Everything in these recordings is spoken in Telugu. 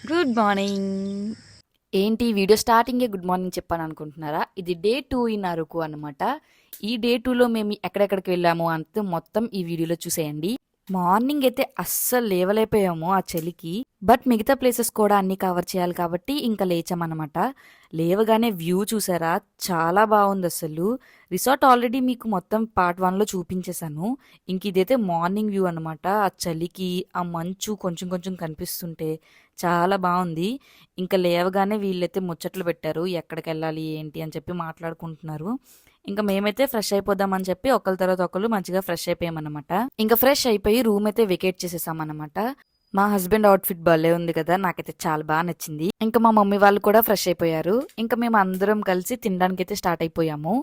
Good morning. ఏంటి వీడియో స్టార్టింగే గుడ్ మార్నింగ్ చెప్పాను అనుకుంటున్నారా? ఇది డే 2 ఇన్ అరకు అనమాట. ఈ డే 2లో మేము ఎక్కడెక్కడికి వెళ్ళాము అంతా మొత్తం ఈ వీడియోలో చూసేయండి. మార్నింగ్ అయితే అస్సలు లేవలేకపోయాము ఆ చలికి. బట్ మిగతా ప్లేసెస్ కూడా అన్ని కవర్ చేయాలి కాబట్టి ఇంకా లేచామన్నమాట. లేవగానే వ్యూ చూసారా, చాలా బాగుంది అసలు. రిసార్ట్ ఆల్రెడీ మీకు మొత్తం పార్ట్ 1లో చూపించేశాను. ఇంక ఇదైతే మార్నింగ్ వ్యూ అనమాట. ఆ చలికి ఆ మంచు కొంచెం కొంచెం కనిపిస్తుంటే చాలా బాగుంది. ఇంకా లేవగానే వీళ్ళైతే ముచ్చట్లు పెట్టారు, ఎక్కడికి వెళ్ళాలి ఏంటి అని చెప్పి మాట్లాడుకుంటున్నారు. ఇంకా మేమైతే ఫ్రెష్ అయిపోదామని చెప్పి ఒకరి తర్వాత ఒకరు మంచిగా ఫ్రెష్ అయిపోయామన్నమాట. ఇంకా ఫ్రెష్ అయిపోయి రూమ్ అయితే వెకేట్ చేసేసామన్నమాట. మా హస్బెండ్ అవుట్ఫిట్ భలే ఉంది కదా, నాకైతే చాలా బాగా నచ్చింది. ఇంకా మా మమ్మీ వాళ్ళు కూడా ఫ్రెష్ అయిపోయారు. ఇంకా మేము అందరం కలిసి తినడానికి అయితే స్టార్ట్ అయిపోయాము.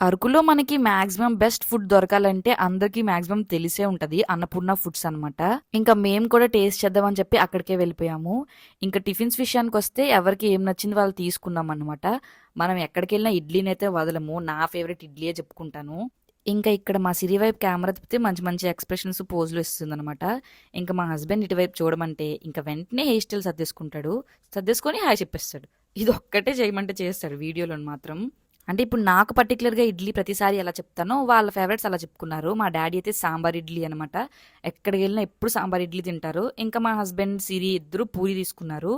అరకులో మనకి మాక్సిమం బెస్ట్ ఫుడ్ దొరకాలంటే అందరికి మాక్సిమం తెలిసే ఉంటది, అన్నపూర్ణ ఫుడ్స్ అనమాట. ఇంకా మేము కూడా టేస్ట్ చేద్దామని చెప్పి అక్కడికే వెళ్ళిపోయాము. ఇంకా టిఫిన్స్ విషయానికి వస్తే ఎవరికి ఏం నచ్చింది వాళ్ళు తీసుకున్నాం అనమాట. మనం ఎక్కడికి వెళ్ళినా ఇడ్లీని అయితే వదలము. నా ఫేవరెట్ ఇడ్లీయే చెప్పుకుంటాను. ఇంకా ఇక్కడ మా సిరి వైపు కెమెరా తిప్పితే మంచి మంచి ఎక్స్ప్రెషన్స్ పోజులు ఇస్తుంది అనమాట. ఇంకా మా హస్బెండ్ ఇటువైపు చూడమంటే ఇంకా వెంటనే హెయిర్ స్టైల్ సర్దేసుకుంటాడు. సర్దేసుకొని హాయ్ చెప్పేస్తాడు. ఇది ఒక్కటే చేయమంటే చేస్తాడు వీడియోలో మాత్రం. అంటే ఇప్పుడు నాకు పర్టికులర్గా ఇడ్లీ ప్రతిసారి ఎలా చెప్తానో వాళ్ళ ఫేవరెట్స్ అలా చెప్పుకున్నారు. మా డాడీ అయితే సాంబార్ ఇడ్లీ అనమాట. ఎక్కడికి వెళ్ళినా ఎప్పుడు సాంబార్ ఇడ్లీ తింటారు. ఇంకా మా హస్బెండ్ సిరి ఇద్దరు పూరి తీసుకున్నారు.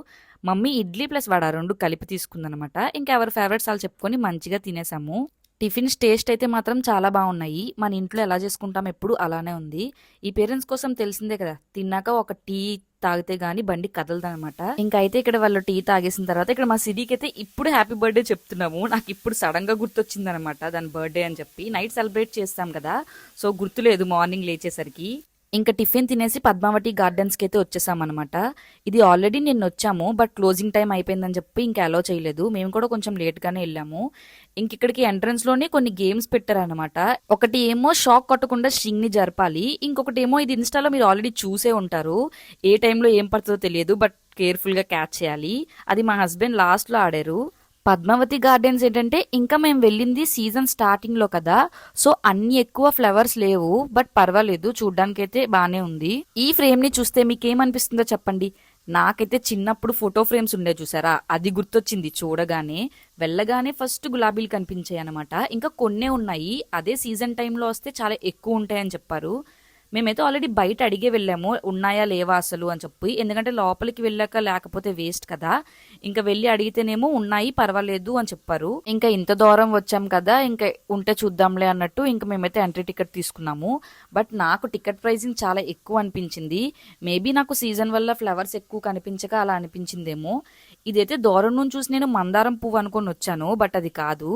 మమ్మీ ఇడ్లీ ప్లస్ వడ రెండు కలిపి తీసుకుందనమాట. ఇంకా ఎవరి ఫేవరెట్స్ వాళ్ళు చెప్పుకొని మంచిగా తినేసాము. టిఫిన్స్ టేస్ట్ అయితే మాత్రం చాలా బాగున్నాయి. మన ఇంట్లో ఎలా చేసుకుంటాం ఎప్పుడు అలానే ఉంది. ఈ పేరెంట్స్ కోసం తెలిసిందే కదా, తిన్నాక ఒక టీ తాగితే గానీ బండి కదలదనమాట. ఇంకా అయితే ఇక్కడ వాళ్ళు టీ తాగేసిన తర్వాత ఇక్కడ మా సిరికి అయితే ఇప్పుడు హ్యాపీ బర్త్డే చెప్తున్నాము. నాకు ఇప్పుడు సడన్ గా గుర్తొచ్చింది అనమాట దాని బర్త్డే అని చెప్పి. నైట్ సెలబ్రేట్ చేస్తాం కదా, సో గుర్తులేదు మార్నింగ్ లేచేసరికి. ఇంకా టిఫిన్ తినేసి పద్మావతి గార్డెన్స్కి అయితే వచ్చేసామన్నమాట. ఇది ఆల్రెడీ నిన్న వచ్చాము, బట్ క్లోజింగ్ టైం అయిపోయిందని చెప్పి ఇంకా అలో చేయలేదు. మేము కూడా కొంచెం లేట్గానే వెళ్ళాము. ఇంక ఇక్కడికి ఎంట్రన్స్ లోనే కొన్ని గేమ్స్ పెట్టారనమాట. ఒకటి ఏమో షాక్ కొట్టకుండా స్ట్రింగ్ ని జరపాలి, ఇంకొకటి ఏమో ఇది ఇన్స్టాలో మీరు ఆల్రెడీ చూసే ఉంటారు. ఏ టైంలో ఏం పడుతుందో తెలియదు, బట్ కేర్ఫుల్ గా క్యాచ్ చేయాలి. అది మా హస్బెండ్ లాస్ట్ లో ఆడారు. పద్మావతి గార్డెన్స్ ఏంటంటే ఇంకా మేము వెళ్ళింది సీజన్ స్టార్టింగ్ లో కదా, సో అన్ని ఎక్కువ ఫ్లవర్స్ లేవు, బట్ పర్వాలేదు చూడ్డానికి అయితే బానే ఉంది. ఈ ఫ్రేమ్ ని చూస్తే మీకు ఏమనిపిస్తుందో చెప్పండి. నాకైతే చిన్నప్పుడు ఫోటో ఫ్రేమ్స్ ఉండే చూసారా, అది గుర్తొచ్చింది చూడగానే. వెళ్ళగానే ఫస్ట్ గులాబీలు కనిపించాయి అనమాట. ఇంకా కొన్నే ఉన్నాయి, అదే సీజన్ టైంలో వస్తే చాలా ఎక్కువ ఉంటాయని చెప్పారు. మేమైతే ఆల్రెడీ బయట అడిగే వెళ్ళాము ఉన్నాయా లేవా అసలు అని చెప్పి, ఎందుకంటే లోపలికి వెళ్ళాక లేకపోతే వేస్ట్ కదా. ఇంకా వెళ్ళి అడిగితేనేమో ఉన్నాయి పర్వాలేదు అని చెప్పారు. ఇంకా ఇంత దూరం వచ్చాం కదా, ఇంకా ఉంటే చూద్దాంలే అన్నట్టు ఇంకా మేమైతే ఎంట్రీ టికెట్ తీసుకున్నాము. బట్ నాకు టికెట్ ప్రైజింగ్ చాలా ఎక్కువ అనిపించింది. మేబీ నాకు సీజన్ వల్ల ఫ్లవర్స్ ఎక్కువ కనిపించక అలా అనిపించిందేమో. ఇదైతే దూరం నుంచి చూసి నేను మందారం పువ్వు అనుకొని వచ్చాను, బట్ అది కాదు.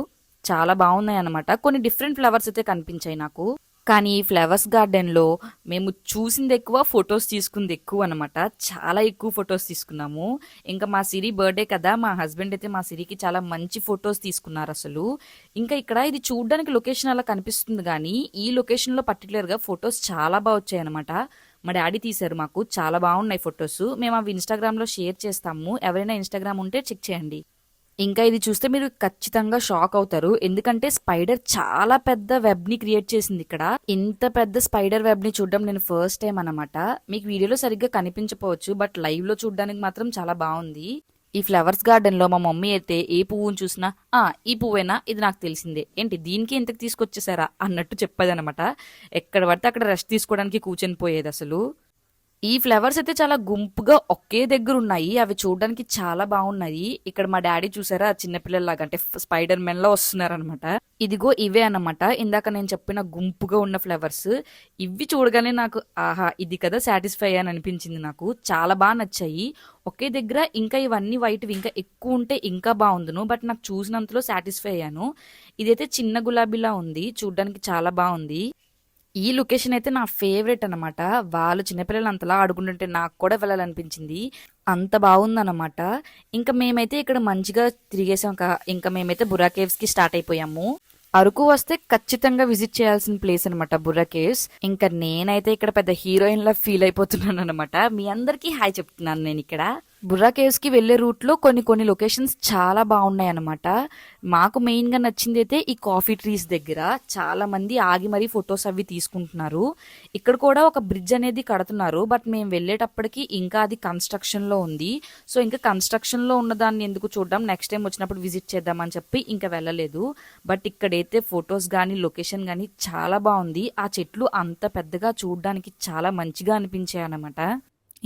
చాలా బాగున్నాయి అనమాట. కొన్ని డిఫరెంట్ ఫ్లవర్స్ అయితే కనిపించాయి నాకు. కానీ ఈ ఫ్లవర్స్ గార్డెన్ లో మేము చూసింది ఎక్కువ, ఫొటోస్ తీసుకుంది ఎక్కువ అనమాట. చాలా ఎక్కువ ఫొటోస్ తీసుకున్నాము. ఇంకా మా సిరి బర్త్డే కదా, మా హస్బెండ్ అయితే మా సిరికి చాలా మంచి ఫొటోస్ తీసుకున్నారు అసలు. ఇంకా ఇక్కడ ఇది చూడడానికి లొకేషన్ అలా కనిపిస్తుంది కానీ ఈ లొకేషన్ లో పర్టికులర్ గా ఫొటోస్ చాలా బాగా వచ్చాయి అనమాట. మా డాడీ తీశారు, మాకు చాలా బాగున్నాయి ఫొటోస్. మేము అవి ఇన్స్టాగ్రామ్ లో షేర్ చేస్తాము, ఎవరైనా ఇన్స్టాగ్రామ్ ఉంటే చెక్ చేయండి. ఇంకా ఇది చూస్తే మీరు ఖచ్చితంగా షాక్ అవుతారు, ఎందుకంటే స్పైడర్ చాలా పెద్ద వెబ్ ని క్రియేట్ చేసింది ఇక్కడ. ఇంత పెద్ద స్పైడర్ వెబ్ ని చూడడం నేను ఫస్ట్ టైం అనమాట. మీకు వీడియోలో సరిగ్గా కనిపించకపోవచ్చు, బట్ లైవ్ లో చూడడానికి మాత్రం చాలా బాగుంది. ఈ ఫ్లవర్స్ గార్డెన్ లో మా మమ్మీ అయితే ఏ పువ్వును చూసినా ఈ పువ్వేనా, ఇది నాకు తెలిసిందే, ఏంటి దీనికి ఎంతకు తీసుకొచ్చేసారా అన్నట్టు చెప్పేదనమాట. ఎక్కడ పడితే అక్కడ రెస్ట్ తీసుకోవడానికి కూర్చొని పోయేది అసలు. ఈ ఫ్లవర్స్ అయితే చాలా గుంపుగా ఒకే దగ్గర ఉన్నాయి, అవి చూడడానికి చాలా బాగున్నాయి. ఇక్కడ మా డాడీ చూసారా చిన్నపిల్లలాగా, అంటే స్పైడర్ మెన్ లో వస్తున్నారనమాట. ఇదిగో ఇవే అన్నమాట ఇందాక నేను చెప్పిన గుంపుగా ఉన్న ఫ్లవర్స్. ఇవి చూడగానే నాకు ఆహా ఇది కదా సాటిస్ఫై అని అనిపించింది. నాకు చాలా బాగా నచ్చాయి. ఒకే దగ్గర ఇంకా ఇవన్నీ వైట్ ఇంకా ఎక్కువ ఉంటే ఇంకా బాగుందును, బట్ నాకు చూసినంతలో సాటిస్ఫై అయ్యాను. ఇదైతే చిన్న గులాబీలా ఉంది, చూడడానికి చాలా బాగుంది. ఈ లొకేషన్ అయితే నా ఫేవరెట్ అనమాట. వాళ్ళు చిన్నపిల్లలు అంతలా ఆడుకుంటుంటే నాకు కూడా వెళ్ళాలనిపించింది, అంత బాగుందన్నమాట. ఇంకా మేమైతే ఇక్కడ మంచిగా తిరిగేసాం. ఇంకా మేమైతే బుర్రా కేవ్స్ కి స్టార్ట్ అయిపోయాము. అరకు వస్తే ఖచ్చితంగా విజిట్ చేయాల్సిన ప్లేస్ అనమాట బుర్రా కేవ్స్. ఇంకా నేనైతే ఇక్కడ పెద్ద హీరోయిన్ లా ఫీల్ అయిపోతున్నాను అనమాట. మీ అందరికీ హాయ్ చెప్తున్నాను నేను ఇక్కడ. బుర్రా కేవ్స్‌కి వెళ్ళే రూట్‌లో కొన్ని కొన్ని లొకేషన్స్ చాలా బాగున్నాయన్నమాట. మాకు మెయిన్‌గా నచ్చిందైతే ఈ కాఫీ ట్రీస్ దగ్గర చాలా మంది ఆగి మరీ ఫోటోస్ అవి తీసుకుంటున్నారు. ఇక్కడ కూడా ఒక బ్రిడ్జ్ అనేది కడుతున్నారు. బట్ మేము వెళ్ళేటప్పటికి ఇంకా అది కన్‌స్ట్రక్షన్‌లో ఉంది. సో, ఇంకా కన్‌స్ట్రక్షన్‌లో ఉన్నదాన్ని ఎందుకు చూడడం, నెక్స్ట్ టైమ్ వచ్చినప్పుడు విజిట్ చేద్దామని చెప్పి ఇంకా వెళ్ళలేదు. బట్ ఇక్కడైతే ఫోటోస్ గానీ, లొకేషన్ గానీ చాలా బాగుంది. ఆ చెట్లు అంత పెద్దగా చూడడానికి చాలా మంచిగా అనిపించాయన్నమాట.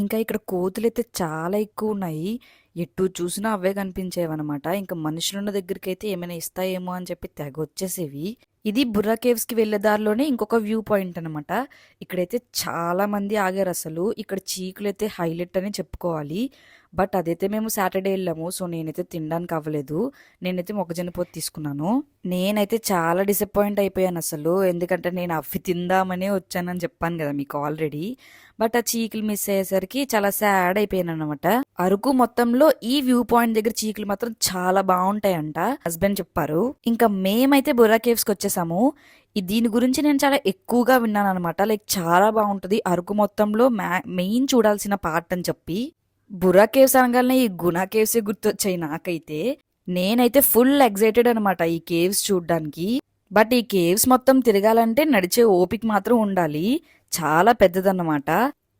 ఇంకా ఇక్కడ కోతులైతే చాలా ఎక్కువున్నాయి. ఎటు చూసినా అవే కనిపించేవనమాట. ఇంక మనుషులున్న దగ్గరికైతే ఏమైనా ఇస్తాయేమో అని చెప్పి తెగొచ్చేసేవి. ఇది బుర్రా కేవ్స్‌కి వెళ్ళే దారిలోనే ఇంకొక వ్యూ పాయింట్ అనమాట. ఇక్కడైతే చాలా మంది ఆగారసలు. ఇక్కడ చీకులైతే హైలైట్ అని చెప్పుకోవాలి. బట్ అదైతే మేము సాటర్‌డే ఎళ్ళాము. సో, నేనైతే తినడానికి అవ్వలేదు. నేనైతే మొక్కజొన్న పొత్తు తీసుకున్నాను. నేనైతే చాలా డిసప్పాయింట్ అయిపోయానసలు. ఎందుకంటే నేను అవి తిందామనే వచ్చానని చెప్పాను కదా మీకు ఆల్రెడీ. బట్ ఆ చీకులు మిస్ అయ్యేసరికి చాలా సాడ్ అయిపోయాననమాట. అరకు మొత్తంలో ఈ వ్యూ పాయింట్ దగ్గర చీకులు మాత్రం చాలా బాగుంటాయంట హస్బెండ్ చెప్పారు. ఇంకా మేమైతే బుర్రా కేవ్స్‌కి వచ్చేసాము. దీని గురించి నేను చాలా ఎక్కువగా విన్నాను అనమాట. లైక్ చాలా బాగుంటది. అరకు మొత్తంలో మెయిన్ చూడాల్సిన పార్ట్ అని చెప్పి. బుర్రా కేవ్స్ అనగానే ఈ గుణా కేవ్సే గుర్తొచ్చాయి నాకైతే. నేనైతే ఫుల్ ఎక్సైటెడ్ అనమాట ఈ కేవ్స్ చూడ్డానికి. బట్ ఈ కేవ్స్ మొత్తం తిరగాలంటే నడిచే ఓపిక మాత్రం ఉండాలి. చాలా పెద్దదన్నమాట.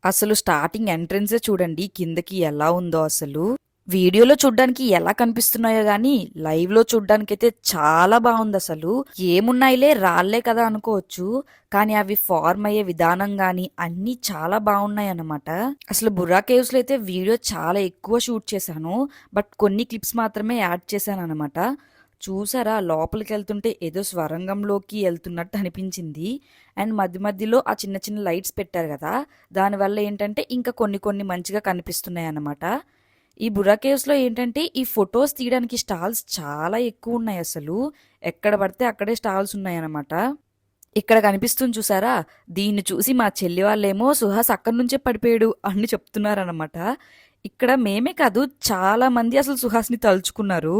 అసలు స్టార్టింగ్ ఎంట్రన్సే చూడండి కిందకి ఎలా ఉందో అసలు. వీడియోలో చూడ్డానికి ఎలా కనిపిస్తున్నాయో గానీ లైవ్ లో చూడ్డానికైతే చాలా బాగుంది అసలు. ఏమున్నాయిలే రాళ్లే కదా అనుకోవచ్చు, కానీ అవి ఫార్మ్ అయ్యే విధానం గానీ అన్ని చాలా బాగున్నాయి అన్నమాట. అసలు బుర్రా కేవ్స్ లో అయితే వీడియో చాలా ఎక్కువ షూట్ చేశాను. బట్ కొన్ని క్లిప్స్ మాత్రమే యాడ్ చేశాను అనమాట. చూసారా లోపలికి వెళ్తుంటే ఏదో స్వరంగంలోకి వెళ్తున్నట్టు అనిపించింది. అండ్ మధ్య మధ్యలో ఆ చిన్న చిన్న లైట్స్ పెట్టారు కదా, దానివల్ల ఏంటంటే ఇంకా కొన్ని కొన్ని మంచిగా కనిపిస్తున్నాయి అన్నమాట. ఈ బుర్రా కేవ్స్లో ఏంటంటే ఈ ఫొటోస్ తీయడానికి స్టాల్స్ చాలా ఎక్కువ ఉన్నాయి అసలు. ఎక్కడ పడితే అక్కడే స్టాల్స్ ఉన్నాయి అన్నమాట. ఇక్కడ కనిపిస్తుంది చూసారా, దీన్ని చూసి మా చెల్లి వాళ్ళేమో సుహాస్ అక్కడి నుంచే పడిపోయాడు అని చెప్తున్నారనమాట. ఇక్కడ మేమే కాదు చాలా మంది అసలు సుహాస్ని తలుచుకున్నారు.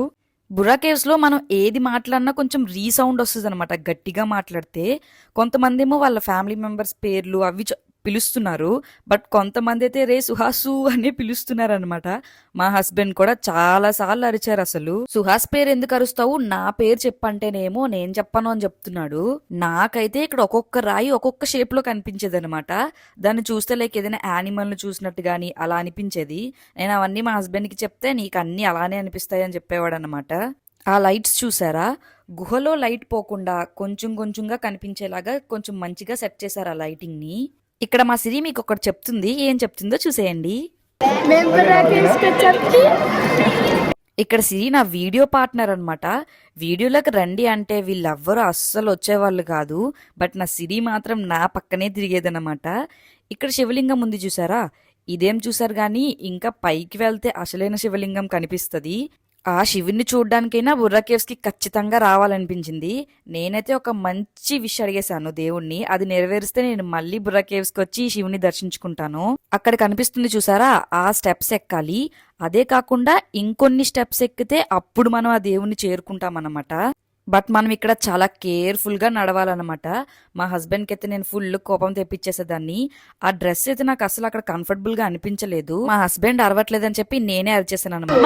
బుర్రా కేవ్స్లో మనం ఏది మాట్లాడినా కొంచెం రీసౌండ్ వస్తుంది అనమాట గట్టిగా మాట్లాడితే. కొంతమంది ఏమో వాళ్ళ ఫ్యామిలీ మెంబర్స్ పేర్లు అవి పిలుస్తున్నారు. బట్ కొంతమంది అయితే రే సుహాసు అని పిలుస్తున్నారు అనమాట. మా హస్బెండ్ కూడా చాలా సార్లు అరిచారు. అసలు సుహాస్ పేరు ఎందుకు అరుస్తావు, నా పేరు చెప్పంటేనేమో నేను చెప్పను అని చెప్తున్నాడు. నాకైతే ఇక్కడ ఒక్కొక్క రాయి ఒక్కొక్క షేప్ లో కనిపించేది అనమాట. దాన్ని చూస్తే లైక్ ఏదైనా యానిమల్ ను చూసినట్టు గానీ అలా అనిపించేది. నేను అవన్నీ మా హస్బెండ్ కి చెప్తే నీకు అన్ని అలానే అనిపిస్తాయి అని చెప్పేవాడు అనమాట. ఆ లైట్స్ చూసారా, గుహలో లైట్ పోకుండా కొంచెం కొంచెంగా కనిపించేలాగా కొంచెం మంచిగా సెట్ చేశారు ఆ లైటింగ్ ని. ఇక్కడ మా సిరి మీకు ఒకటి చెప్తుంది, ఏం చెప్తుందో చూసేయండి. ఇక్కడ సిరి నా వీడియో పార్ట్నర్ అనమాట. వీడియోలకు రండి అంటే వీళ్ళెవ్వరూ అస్సలు వచ్చేవాళ్ళు కాదు. బట్ నా సిరి మాత్రం నా పక్కనే తిరిగేదనమాట. ఇక్కడ శివలింగం ఉంది చూసారా, ఇదేం చూసారు గానీ ఇంకా పైకి వెళ్తే అసలైన శివలింగం కనిపిస్తుంది. ఆ శివుని చూడ్డానికైనా బుర్రా కేవ్స్ కి ఖచ్చితంగా రావాలనిపించింది. నేనైతే ఒక మంచి విష్ అడిగేశాను దేవుణ్ణి, అది నెరవేరిస్తే నేను మళ్ళీ బుర్రా కేవ్స్ కి వచ్చి శివుని దర్శించుకుంటాను. అక్కడ కనిపిస్తుంది చూసారా, ఆ స్టెప్స్ ఎక్కాలి. అదే కాకుండా ఇంకొన్ని స్టెప్స్ ఎక్కితే అప్పుడు మనం ఆ దేవుణ్ణి చేరుకుంటాం అన్నమాట. బట్ మనం ఇక్కడ చాలా కేర్ఫుల్ గా నడవాలన్నమాట. మా హస్బెండ్ కి అయితే నేను ఫుల్ కోపం తెప్పించేసేదాన్ని. ఆ డ్రెస్ అయితే నాకు అసలు అక్కడ కంఫర్టబుల్ గా అనిపించలేదు. మా హస్బెండ్ అరవట్లేదని చెప్పి నేనే అరిచేసాను అనమాట.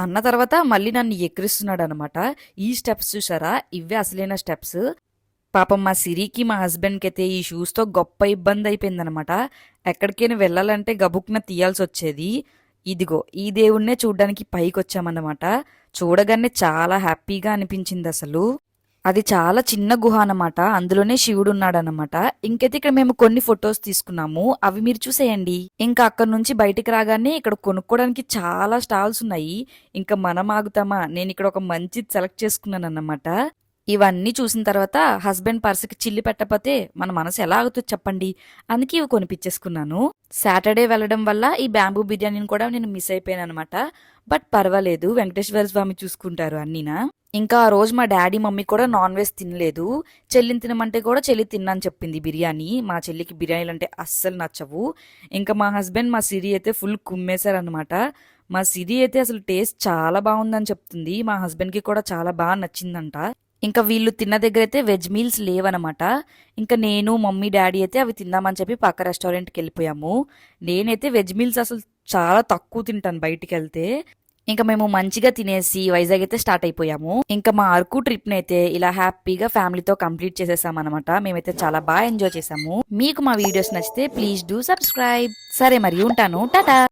అన్న తర్వాత మళ్ళీ నన్ను ఎక్కిరిస్తున్నాడు అనమాట. ఈ స్టెప్స్ చూసారా, ఇవే అసలైన స్టెప్స్. పాపం మా సిరికి మా హస్బెండ్కి అయితే ఈ షూస్తో గొప్ప ఇబ్బంది అయిపోయిందనమాట. ఎక్కడికైనా వెళ్ళాలంటే గబుక్న తీయాల్సి వచ్చేది. ఇదిగో ఈ దేవుణ్ణే చూడ్డానికి పైకి వచ్చామన్నమాట. చూడగానే చాలా హ్యాపీగా అనిపించింది అసలు. అది చాలా చిన్న గుహ అన్నమాట, అందులోనే శివుడు ఉన్నాడనమాట. ఇంకైతే ఇక్కడ మేము కొన్ని ఫొటోస్ తీసుకున్నాము, అవి మీరు చూసేయండి. ఇంకా అక్కడ నుంచి బయటికి రాగానే ఇక్కడ కొనుక్కోవడానికి చాలా స్టాల్స్ ఉన్నాయి. ఇంకా మనం ఆగుతామా, నేను ఇక్కడ ఒక మంచి సెలెక్ట్ చేసుకున్నాను అన్నమాట. ఇవన్నీ చూసిన తర్వాత హస్బెండ్ పర్సుకి చిల్లి పెట్టకపోతే మన మనసు ఎలా ఆగుతుంది చెప్పండి, అందుకే ఇవి కొనిపించేసుకున్నాను. సాటర్డే వెళ్ళడం వల్ల ఈ బ్యాంబూ బిర్యానీని కూడా నేను మిస్ అయిపోయాను అనమాట. బట్ పర్వాలేదు, వెంకటేశ్వర స్వామి చూసుకుంటారు అన్నీనా. ఇంకా ఆ రోజు మా డాడీ మమ్మీ కూడా నాన్ వెజ్ తినలేదు. చెల్లిని తినమంటే కూడా చెల్లి తిన్నాను చెప్పింది బిర్యానీ. మా చెల్లికి బిర్యానీలు అంటే అస్సలు నచ్చవు. ఇంకా మా హస్బెండ్ మా సిరి అయితే ఫుల్ కుమ్మేశారనమాట. మా సిరి అయితే అసలు టేస్ట్ చాలా బాగుందని చెప్తుంది. మా హస్బెండ్కి కూడా చాలా బాగా నచ్చిందంట. ఇంకా వీళ్ళు తిన్న దగ్గర అయితే వెజ్ మీల్స్ లేవనమాట. ఇంకా నేను మమ్మీ డాడీ అయితే అవి తిందామని చెప్పి పక్క రెస్టారెంట్కి వెళ్ళిపోయాము. నేనైతే వెజ్ మీల్స్ అసలు చాలా తక్కువ తింటాను బయటికి వెళ్తే. ఇంకా మేము మంచిగా తినేసి వైజాగ్ అయితే స్టార్ట్ అయిపోయాము. ఇంకా మా అరకు ట్రిప్ ని అయితే ఇలా హ్యాపీగా ఫ్యామిలీతో కంప్లీట్ చేసేసాం అనమాట. మేమైతే చాలా బాగా ఎంజాయ్ చేసాము. మీకు మా వీడియోస్ నచ్చితే ప్లీజ్ డూ సబ్స్క్రైబ్. సరే మరి ఉంటాను, టాటా.